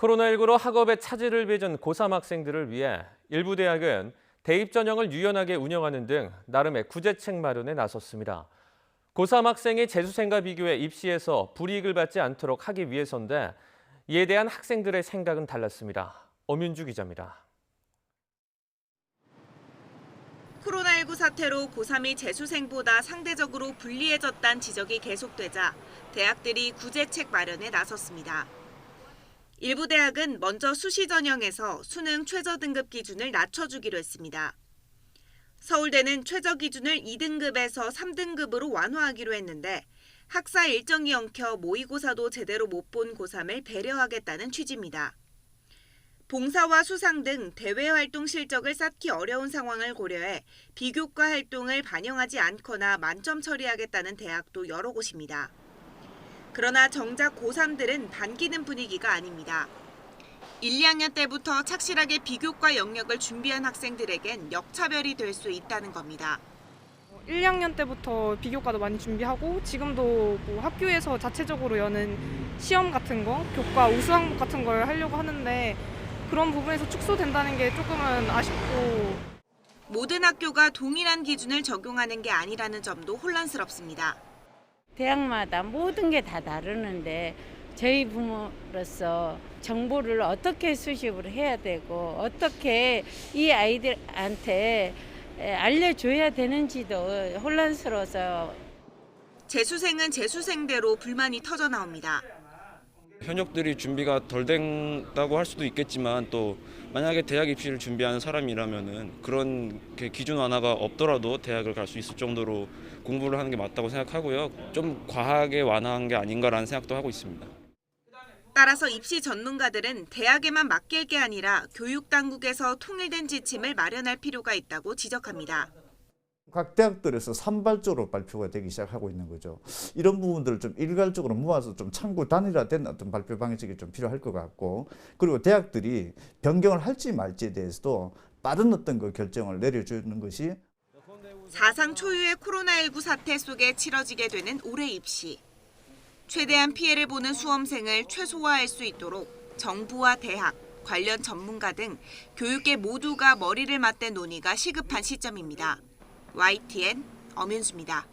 코로나19로 학업에 차질을 빚은 고3 학생들을 위해 일부 대학은 대입 전형을 유연하게 운영하는 등 나름의 구제책 마련에 나섰습니다. 고3 학생이 재수생과 비교해 입시에서 불이익을 받지 않도록 하기 위해서인데 이에 대한 학생들의 생각은 달랐습니다. 엄윤주 기자입니다. 코로나19 사태로 고3이 재수생보다 상대적으로 불리해졌다는 지적이 계속되자 대학들이 구제책 마련에 나섰습니다. 일부 대학은 먼저 수시 전형에서 수능 최저 등급 기준을 낮춰주기로 했습니다. 서울대는 최저 기준을 2등급에서 3등급으로 완화하기로 했는데 학사 일정이 엉켜 모의고사도 제대로 못 본 고3을 배려하겠다는 취지입니다. 봉사와 수상 등 대외 활동 실적을 쌓기 어려운 상황을 고려해 비교과 활동을 반영하지 않거나 만점 처리하겠다는 대학도 여러 곳입니다. 그러나 정작 고3들은 반기는 분위기가 아닙니다. 1, 2학년 때부터 착실하게 비교과 영역을 준비한 학생들에겐 역차별이 될 수 있다는 겁니다. 1, 2학년 때부터 비교과도 많이 준비하고 지금도 학교에서 자체적으로 여는 시험 같은 거, 교과 우수 항목 같은 걸 하려고 하는데 그런 부분에서 축소된다는 게 조금은 아쉽고. 모든 학교가 동일한 기준을 적용하는 게 아니라는 점도 혼란스럽습니다. 대학마다 모든 게 다 다르는데 저희 부모로서 정보를 어떻게 수집을 해야 되고 어떻게 이 아이들한테 알려줘야 되는지도 혼란스러워서. 재수생은 재수생대로 불만이 터져 나옵니다. 현역들이 준비가 덜 된다고 할 수도 있겠지만 또 만약에 대학 입시를 준비하는 사람이라면은 그런 기준 완화가 없더라도 대학을 갈 수 있을 정도로 공부를 하는 게 맞다고 생각하고요. 좀 과하게 완화한 게 아닌가라는 생각도 하고 있습니다. 따라서 입시 전문가들은 대학에만 맡길 게 아니라 교육 당국에서 통일된 지침을 마련할 필요가 있다고 지적합니다. 각 대학들에서 산발적으로 발표가 되기 시작하고 있는 거죠. 이런 부분들을 좀 일괄적으로 모아서 좀 참고 단일화된 어떤 발표 방식이 좀 필요할 것 같고, 그리고 대학들이 변경을 할지 말지에 대해서도 빠른 어떤 그 결정을 내려주는 것이. 사상 초유의 코로나19 사태 속에 치러지게 되는 올해 입시. 최대한 피해를 보는 수험생을 최소화할 수 있도록 정부와 대학, 관련 전문가 등 교육계 모두가 머리를 맞댄 논의가 시급한 시점입니다. YTN 엄윤수입니다.